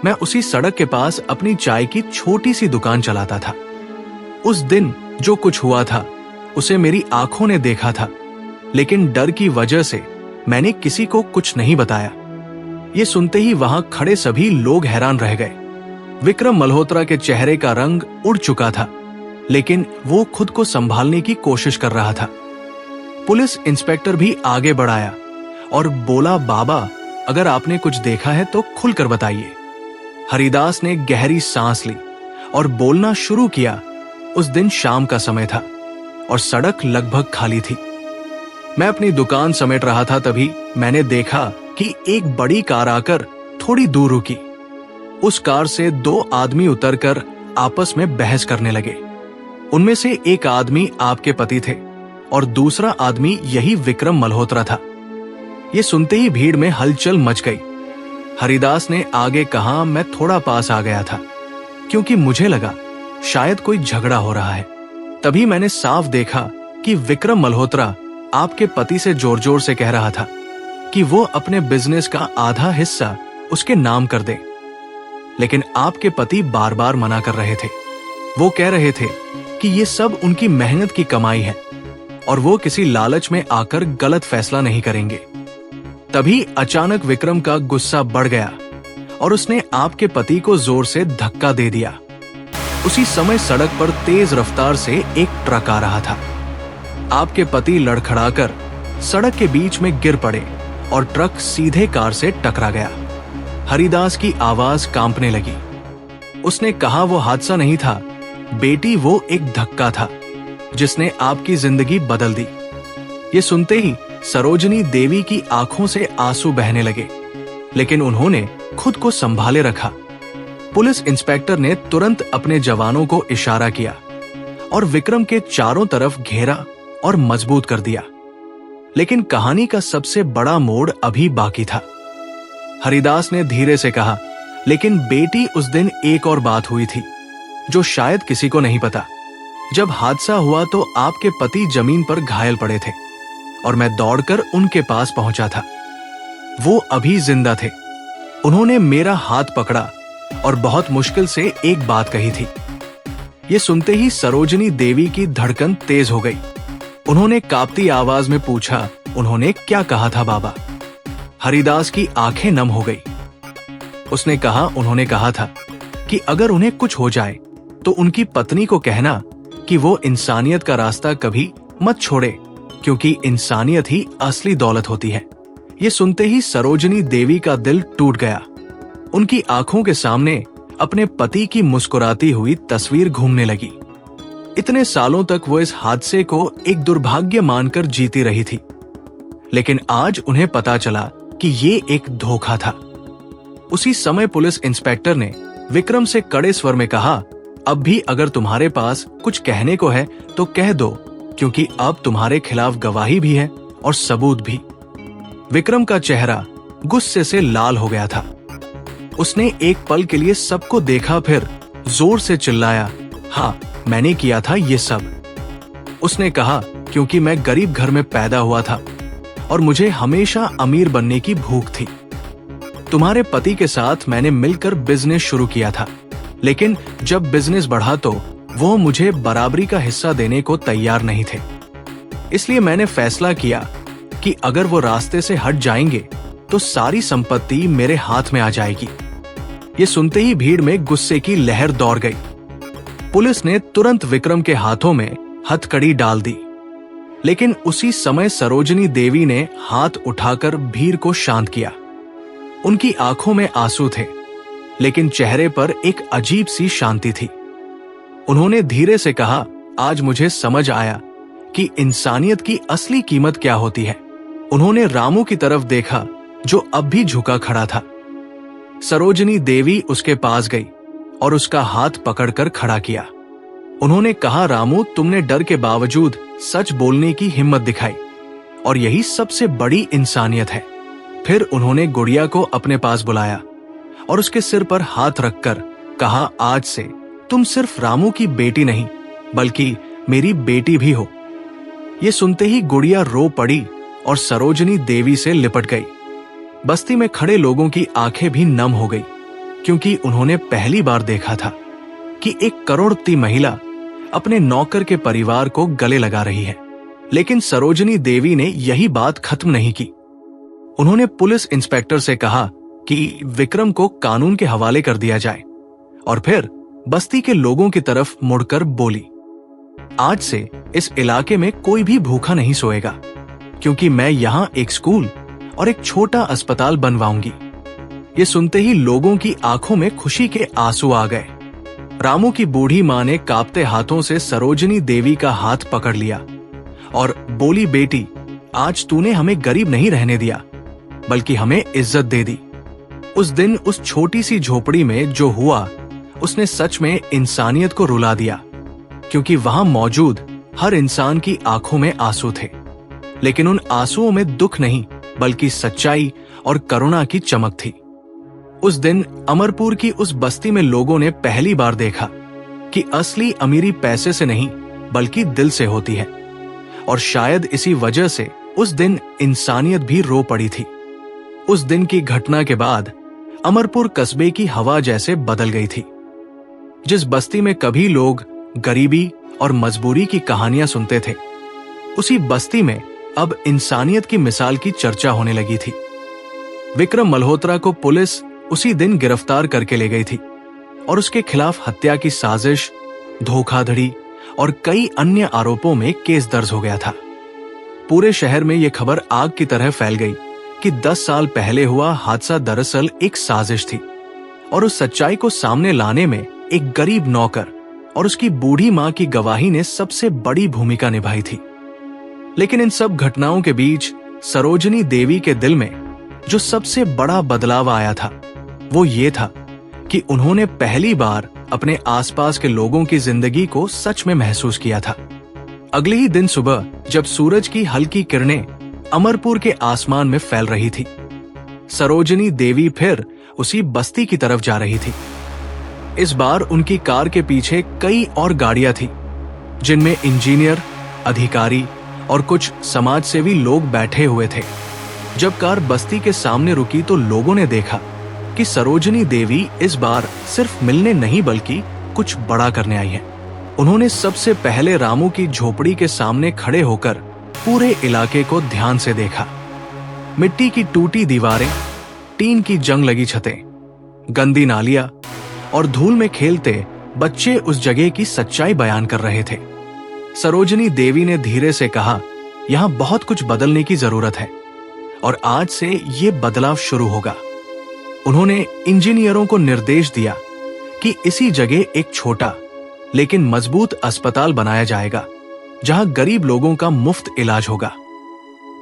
मैं उसी सड़क के पास अपनी चाय की छोटी सी दुकान चलाता था। उस दिन जो कुछ हुआ था उसे मेरी आंखों ने देखा था, लेकिन डर की वजह से मैंने किसी को कुछ नहीं बताया। ये सुनते ही वहां खड़े सभी लोग हैरान रह गए। विक्रम मल्होत्रा के चेहरे का रंग उड़ चुका था, लेकिन वो खुद को संभालने की कोशिश कर रहा था। पुलिस इंस्पेक्टर भी आगे बढ़ाया और बोला, बाबा अगर आपने कुछ देखा है तो खुलकर बताइए। हरिदास ने गहरी सांस ली और बोलना शुरू किया। उस दिन शाम का समय था और सड़क लगभग खाली थी। मैं अपनी दुकान समेट रहा था, तभी मैंने देखा कि एक बड़ी कार आकर थोड़ी दूर रुकी। उस कार से 2 आदमी उतरकर आपस में बहस करने लगे। उनमें से एक आदमी आपके पति थे और दूसरा आदमी यही विक्रम मल्होत्रा था। ये सुनते ही भीड़ में हलचल मच गई। हरिदास ने आगे कहा, मैं थोड़ा पास आ गया था क्योंकि मुझे लगा शायद कोई झगड़ा हो रहा है। तभी मैंने साफ देखा कि विक्रम मल्होत्रा आपके पति से जोर जोर से कह रहा था कि वो अपने बिजनेस का आधा हिस्सा उसके नाम कर दे। लेकिन आपके पति बार बार मना कर रहे थे। वो कह रहे थे कि ये सब उनकी मेहनत की कमाई है और वो किसी लालच में आकर गलत फैसला नहीं करेंगे। तभी अचानक विक्रम का गुस्सा बढ़ गया और उसने आपके पति को जोर से धक्का दे दिया। उसी समय सड़क पर तेज रफ्तार से एक ट्रक आ रहा था। आपके पति लड़खड़ाकर सड़क के बीच में गिर पड़े और ट्रक सीधे कार से टकरा गया। हरिदास की आवाज कांपने लगी। उसने कहा वो हादसा नहीं था बेटी, वो एक धक्का था जिसने आपकी जिंदगी बदल दी। ये सुनते ही सरोजनी देवी की आंखों से आंसू बहने लगे, लेकिन उन्होंने खुद को संभाले रखा। पुलिस इंस्पेक्टर ने तुरंत अपने जवानों को इशारा किया और विक्रम के चारों तरफ घेरा और मजबूत कर दिया। लेकिन कहानी का सबसे बड़ा मोड़ अभी बाकी था। हरिदास ने धीरे से कहा, लेकिन बेटी उस दिन एक और बात हुई थी जो शायद किसी को नहीं पता। जब हादसा हुआ तो आपके पति जमीन पर घायल पड़े थे और मैं दौड़कर उनके पास पहुंचा था। वो अभी जिंदा थे। उन्होंने मेरा हाथ पकड़ा और बहुत मुश्किल से एक बात कही थी। ये सुनते ही सरोजनी देवी की धड़कन तेज हो गई। उन्होंने कांपती आवाज में पूछा, उन्होंने क्या कहा था बाबा? हरिदास की आंखें नम हो गई। उसने कहा, उन्होंने कहा था कि अगर उन्हें कुछ हो जाए तो उनकी पत्नी को कहना कि वो इंसानियत का रास्ता कभी मत छोड़े, क्योंकि इंसानियत ही असली दौलत होती है। ये सुनते ही सरोजनी देवी का दिल टूट गया। उनकी आंखों के सामने अपने पति की मुस्कुराती हुई तस्वीर घूमने लगी। इतने सालों तक वो इस हादसे को एक दुर्भाग्य मानकर जीती रही थी, लेकिन आज उन्हें पता चला कि ये एक धोखा था। उसी समय पुलिस इंस्पेक्टर ने विक्रम से कड़े स्वर में कहा, अब भी अगर तुम्हारे पास कुछ कहने को है तो कह दो, क्योंकि अब तुम्हारे खिलाफ गवाही भी है और सबूत भी। विक्रम का चेहरा गुस्से से लाल हो गया था। उसने एक पल के लिए सबको देखा, फिर जोर से चिल्लाया, हाँ, मैंने किया था ये सब। उसने कहा, क्योंकि मैं गरीब घर में पैदा हुआ था और मुझे हमेशा अमीर बनने की भूख थी। तुम्हारे पति के साथ मैंने मिलकर बिजनेस शुरू किया था, लेकिन जब बिजनेस बढ़ा तो वो मुझे बराबरी का हिस्सा देने को तैयार नहीं थे। इसलिए मैंने फैसला किया कि अगर वो रास्ते से हट जाएंगे तो सारी संपत्ति मेरे हाथ में आ जाएगी। ये सुनते ही भीड़ में गुस्से की लहर दौड़ गई। पुलिस ने तुरंत विक्रम के हाथों में हथकड़ी डाल दी, लेकिन उसी समय सरोजनी देवी ने हाथ उठाकर भीड़ को शांत किया। उनकी आंखों में आंसू थे, लेकिन चेहरे पर एक अजीब सी शांति थी। उन्होंने धीरे से कहा, आज मुझे समझ आया कि इंसानियत की असली कीमत क्या होती है। उन्होंने रामू की तरफ देखा जो अब भी झुका खड़ा था। सरोजनी देवी उसके पास गई और उसका हाथ पकड़कर खड़ा किया। उन्होंने कहा, रामू, तुमने डर के बावजूद सच बोलने की हिम्मत दिखाई और यही सबसे बड़ी इंसानियत है। फिर उन्होंने गुड़िया को अपने पास बुलाया और उसके सिर पर हाथ रखकर कहा, आज से तुम सिर्फ रामू की बेटी नहीं बल्कि मेरी बेटी भी हो। ये सुनते ही गुड़िया रो पड़ी और सरोजनी देवी से लिपट गई। बस्ती में खड़े लोगों की आंखें भी नम हो गई, क्योंकि उन्होंने पहली बार देखा था कि एक करोड़पति महिला अपने नौकर के परिवार को गले लगा रही है। लेकिन सरोजनी देवी ने यही बात खत्म नहीं की। उन्होंने पुलिस इंस्पेक्टर से कहा कि विक्रम को कानून के हवाले कर दिया जाए और फिर बस्ती के लोगों की तरफ मुड़कर बोली, आज से इस इलाके में कोई भी भूखा नहीं सोएगा, क्योंकि मैं यहाँ एक स्कूल और एक छोटा अस्पताल बनवाऊंगी। ये सुनते ही लोगों की आंखों में खुशी के आंसू आ गए। रामू की बूढ़ी मां ने कांपते हाथों से सरोजनी देवी का हाथ पकड़ लिया और बोली, बेटी, आज तूने हमें गरीब नहीं रहने दिया बल्कि हमें इज्जत दे दी। उस दिन उस छोटी सी झोपड़ी में जो हुआ उसने सच में इंसानियत को रुला दिया, क्योंकि वहां मौजूद हर इंसान की आंखों में आंसू थे, लेकिन उन आंसुओं में दुख नहीं बल्कि सच्चाई और करुणा की चमक थी। उस दिन अमरपुर की उस बस्ती में लोगों ने पहली बार देखा कि असली अमीरी पैसे से नहीं बल्कि दिल से होती है, और शायद इसी वजह से उस दिन इंसानियत भी रो पड़ी थी। उस दिन की घटना के बाद अमरपुर कस्बे की हवा जैसे बदल गई थी। जिस बस्ती में कभी लोग गरीबी और मजबूरी की कहानियां सुनते थे, उसी बस्ती में अब इंसानियत की मिसाल की चर्चा होने लगी थी। विक्रम मल्होत्रा को पुलिस उसी दिन गिरफ्तार करके ले गई थी और उसके खिलाफ हत्या की साजिश, धोखाधड़ी और कई अन्य आरोपों में केस दर्ज हो गया था। पूरे शहर में यह खबर आग की तरह फैल गई कि 10 साल पहले हुआ हादसा दरअसल एक साजिश थी और उस सच्चाई को सामने लाने में एक गरीब नौकर और उसकी बूढ़ी मां की गवाही ने सबसे बड़ी भूमिका निभाई थी। लेकिन इन सब घटनाओं के बीच सरोजनी देवी के दिल में जो सबसे बड़ा बदलाव आया था, वो ये था कि उन्होंने पहली बार अपने आसपास के लोगों की जिंदगी को सच में महसूस किया था। अगले ही दिन सुबह जब सूरज की हल्की किरणें अमरपुर के आसमान में फैल रही थी, सरोजनी देवी फिर उसी बस्ती की तरफ जा रही थी। इस बार उनकी कार के पीछे कई और गाड़ियां थी, जिनमें इंजीनियर, अधिकारी और कुछ समाजसेवी लोग बैठे हुए थे। जब कार बस्ती के सामने रुकी तो लोगों ने देखा कि सरोजनी देवी इस बार सिर्फ मिलने नहीं बल्कि कुछ बड़ा करने आई है। उन्होंने सबसे पहले रामू की झोपड़ी के सामने खड़े होकर पूरे इलाके को ध्यान से देखा। मिट्टी की टूटी दीवारें, टीन की जंग लगी छतें, गंदी नालियां और धूल में खेलते बच्चे उस जगह की सच्चाई बयान कर रहे थे। सरोजनी देवी ने धीरे से कहा, यहां बहुत कुछ बदलने की जरूरत है और आज से ये बदलाव शुरू होगा। उन्होंने इंजीनियरों को निर्देश दिया कि इसी जगह एक छोटा लेकिन मजबूत अस्पताल बनाया जाएगा, जहां गरीब लोगों का मुफ्त इलाज होगा।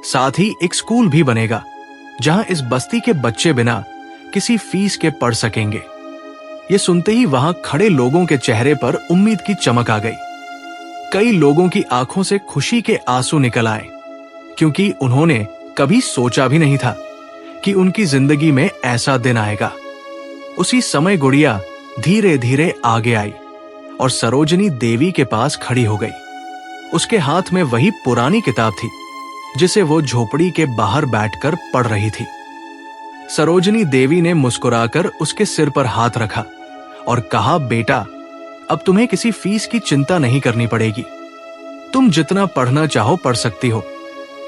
साथ ही एक स्कूल भी बनेगा, जहां इस बस्ती के बच्चे बिना किसी फीस के पढ़ सकेंगे। ये सुनते ही वहां खड़े लोगों के चेहरे पर उम्मीद की चमक आ गई। कई लोगों की आंखों से खुशी के आंसू निकल आए, क्योंकि उन्होंने कभी सोचा भी नहीं था कि उनकी जिंदगी में ऐसा दिन आएगा। उसी समय गुड़िया धीरे धीरे आगे आई और सरोजनी देवी के पास खड़ी हो गई। उसके हाथ में वही पुरानी किताब थी जिसे वो झोपड़ी के बाहर बैठकर पढ़ रही थी। सरोजनी देवी ने मुस्कुराकर उसके सिर पर हाथ रखा और कहा, बेटा, अब तुम्हें किसी फीस की चिंता नहीं करनी पड़ेगी। तुम जितना पढ़ना चाहो पढ़ सकती हो,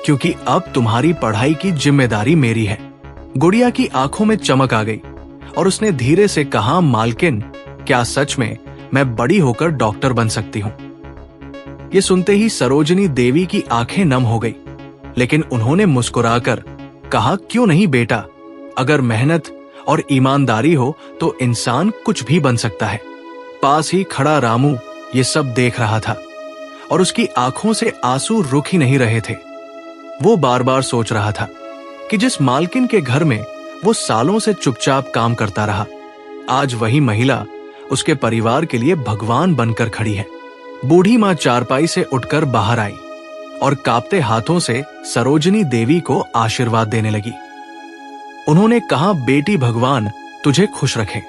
क्योंकि अब तुम्हारी पढ़ाई की जिम्मेदारी मेरी है। गुड़िया की आंखों में चमक आ गई और उसने धीरे से कहा, मालकिन, क्या सच में मैं बड़ी होकर डॉक्टर बन सकती हूँ? ये सुनते ही सरोजनी देवी की आंखें नम हो गई, लेकिन उन्होंने मुस्कुराकर कहा, क्यों नहीं बेटा, अगर मेहनत और ईमानदारी हो तो इंसान कुछ भी बन सकता है। पास ही खड़ा रामू ये सब देख रहा था और उसकी आंखों से आंसू रुक ही नहीं रहे थे। वो बार बार सोच रहा था कि जिस मालकिन के घर में वो सालों से चुपचाप काम करता रहा, आज वही महिला उसके परिवार के लिए भगवान बनकर खड़ी है। बूढ़ी मां चारपाई से उठकर बाहर आई और कांपते हाथों से सरोजनी देवी को आशीर्वाद देने लगी। उन्होंने कहा, बेटी, भगवान तुझे खुश रखे।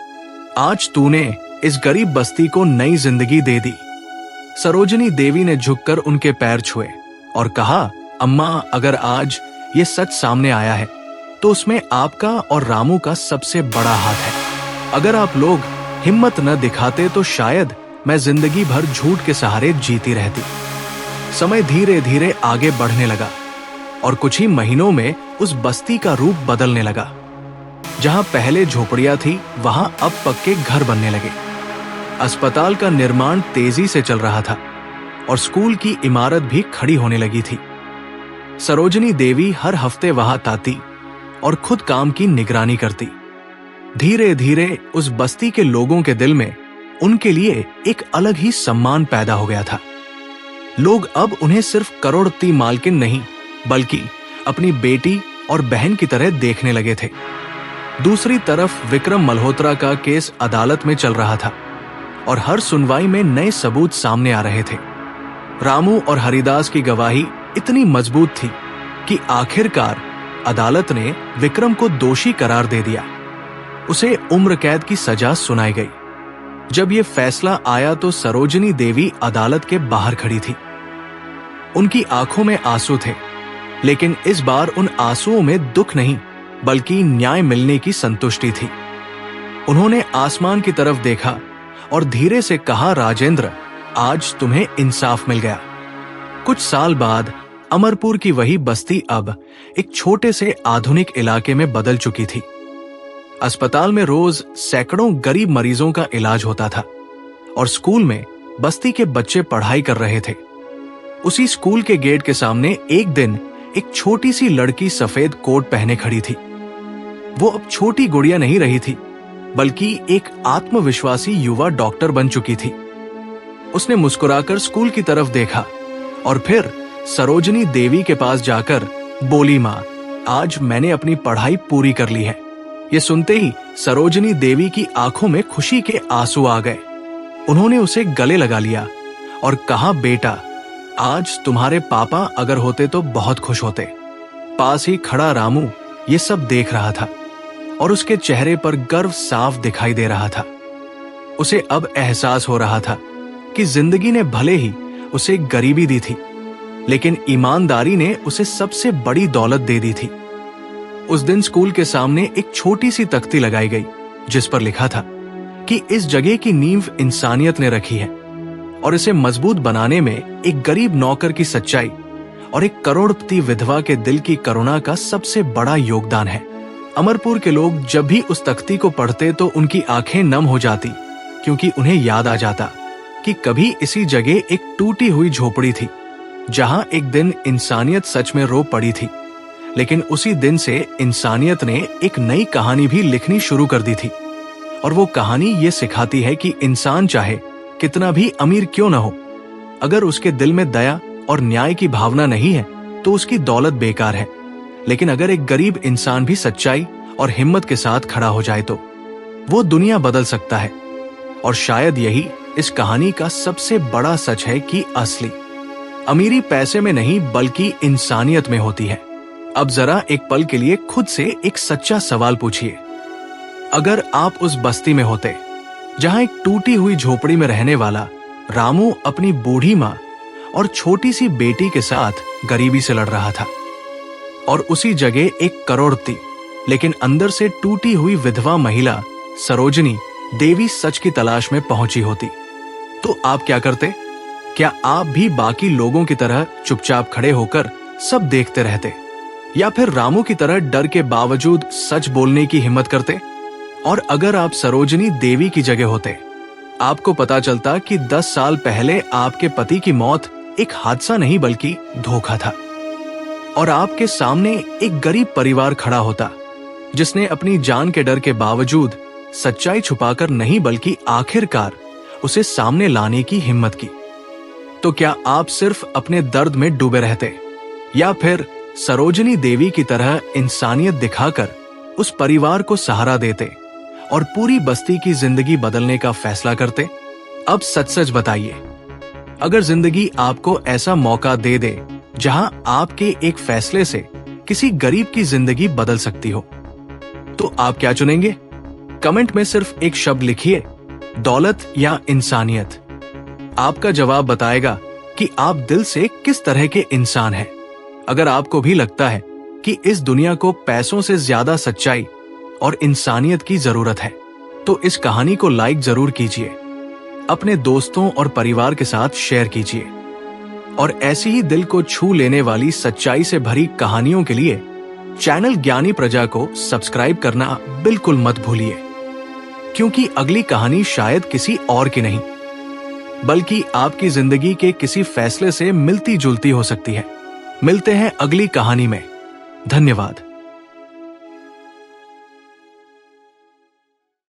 आज तूने इस गरीब बस्ती को नई जिंदगी दे दी। सरोजनी देवी ने झुककर उनके पैर छुए और कहा, अम्मा, अगर आज ये सच सामने आया है तो उसमें आपका और रामू का सबसे बड़ा हाथ है। अगर आप लोग हिम्मत न दिखाते तो शायद मैं जिंदगी भर झूठ के सहारे जीती रहती। समय धीरे धीरे आगे बढ़ने लगा और कुछ ही महीनों में उस बस्ती का रूप बदलने लगा। जहां पहले झोपड़ियां थी, वहां अब पक्के घर बनने लगे। अस्पताल का निर्माण तेजी से चल रहा था और स्कूल की इमारत भी खड़ी होने लगी थी। सरोजनी देवी हर हफ्ते वहां आती और खुद काम की निगरानी करती। धीरे धीरे उस बस्ती के लोगों के दिल में उनके लिए एक अलग ही सम्मान पैदा हो गया था। लोग अब उन्हें सिर्फ करोड़पति मालकिन नहीं, बल्कि अपनी बेटी और बहन की तरह देखने लगे थे। दूसरी तरफ विक्रम मल्होत्रा का केस अदालत में चल रहा था और हर सुनवाई में नए सबूत सामने आ रहे थे। रामू और हरिदास की गवाही इतनी मजबूत थी कि आखिरकार अदालत ने विक्रम को दोषी करार दे दिया। उसे उम्र कैद की सजा सुनाई गई। जब यह फैसला आया तो सरोजनी देवी अदालत के बाहर खड़ी थी। उनकी आंखों में आंसू थे, लेकिन इस बार उन आंसुओं में दुख नहीं, बल्कि न्याय मिलने की संतुष्टि थी। उन्होंने आसमान की तरफ देखा और धीरे से कहा, राजेंद्र, आज तुम्हें इंसाफ मिल गया। कुछ साल बाद अमरपुर की वही बस्ती अब एक छोटे से आधुनिक इलाके में बदल चुकी थी। अस्पताल में रोज सैकड़ों गरीब मरीजों का इलाज होता था और स्कूल में बस्ती के बच्चे पढ़ाई कर रहे थे। उसी स्कूल के गेट के सामने एक दिन एक छोटी सी लड़की सफेद कोट पहने खड़ी थी। वो अब छोटी गुड़िया नहीं रही थी, बल्कि एक आत्मविश्वासी युवा डॉक्टर बन चुकी थी। उसने मुस्कुराकर स्कूल की तरफ देखा और फिर सरोजनी देवी के पास जाकर बोली, माँ, आज मैंने अपनी पढ़ाई पूरी कर ली है। ये सुनते ही सरोजनी देवी की आंखों में खुशी के आंसू आ गए। उन्होंने उसे गले लगा लिया और कहा, बेटा, आज तुम्हारे पापा अगर होते तो बहुत खुश होते। पास ही खड़ा रामू ये सब देख रहा था और उसके चेहरे पर गर्व साफ दिखाई दे रहा था। उसे अब एहसास हो रहा था कि जिंदगी ने भले ही उसे गरीबी दी थी, लेकिन ईमानदारी ने उसे सबसे बड़ी दौलत दे दी थी। उस दिन स्कूल के सामने एक छोटी सी तख्ती लगाई गई जिस पर लिखा था कि इस जगह की नींव इंसानियत ने रखी है और इसे मजबूत बनाने में एक गरीब नौकर की सच्चाई और एक करोड़पति विधवा के दिल की करुणा का सबसे बड़ा योगदान है। अमरपुर के लोग जब भी उस तख्ती को पढ़ते तो उनकी आंखें नम हो जाती, क्योंकि उन्हें याद आ जाता कि कभी इसी जगह एक टूटी हुई झोपड़ी थी जहां एक दिन इंसानियत सच में रो पड़ी थी। लेकिन उसी दिन से इंसानियत ने एक नई कहानी भी लिखनी शुरू कर दी थी और वो कहानी ये सिखाती है कि इंसान चाहे कितना भी अमीर क्यों न हो, अगर उसके दिल में दया और न्याय की भावना नहीं है तो उसकी दौलत बेकार है। लेकिन अगर एक गरीब इंसान भी सच्चाई और हिम्मत के साथ खड़ा हो जाए तो वो दुनिया बदल सकता है। और शायद यही इस कहानी का सबसे बड़ा सच है कि असली अमीरी पैसे में नहीं बल्कि इंसानियत में होती है। अब जरा एक पल के लिए खुद से एक सच्चा सवाल पूछिए, अगर आप उस बस्ती में होते जहां एक टूटी हुई झोपड़ी में रहने वाला रामू अपनी बूढ़ी मां और छोटी सी बेटी के साथ गरीबी से लड़ रहा था, और उसी जगह एक करोड़पति लेकिन अंदर से टूटी हुई विधवा महिला सरोजनी देवी सच की तलाश में पहुंची होती, तो आप क्या करते? क्या आप भी बाकी लोगों की तरह चुपचाप खड़े होकर सब देखते रहते, या फिर रामू की तरह डर के बावजूद सच बोलने की हिम्मत करते? और अगर आप सरोजनी देवी की जगह होते, आपको पता चलता कि 10 साल पहले आपके पति की मौत एक हादसा नहीं बल्कि धोखा था, और आपके सामने एक गरीब परिवार खड़ा होता जिसने अपनी जान के डर के बावजूद सच्चाई छुपाकर नहीं बल्कि आखिरकार उसे सामने लाने की हिम्मत की, तो क्या आप सिर्फ अपने दर्द में डूबे रहते, या फिर सरोजनी देवी की तरह इंसानियत दिखाकर उस परिवार को सहारा देते और पूरी बस्ती की जिंदगी बदलने का फैसला करते? अब सच सच बताइए, अगर जिंदगी आपको ऐसा मौका दे दे जहां आपके एक फैसले से किसी गरीब की जिंदगी बदल सकती हो, तो आप क्या चुनेंगे? कमेंट में सिर्फ एक शब्द लिखिए, दौलत या इंसानियत। आपका जवाब बताएगा कि आप दिल से किस तरह के इंसान हैं। अगर आपको भी लगता है कि इस दुनिया को पैसों से ज्यादा सच्चाई और इंसानियत की जरूरत है, तो इस कहानी को लाइक जरूर कीजिए, अपने दोस्तों और परिवार के साथ शेयर कीजिए, और ऐसी ही दिल को छू लेने वाली सच्चाई से भरी कहानियों के लिए चैनल ज्ञानी प्रजा को सब्सक्राइब करना बिल्कुल मत भूलिए, क्योंकि अगली कहानी शायद किसी और की नहीं बल्कि आपकी जिंदगी के किसी फैसले से मिलती जुलती हो सकती है। मिलते हैं अगली कहानी में। धन्यवाद।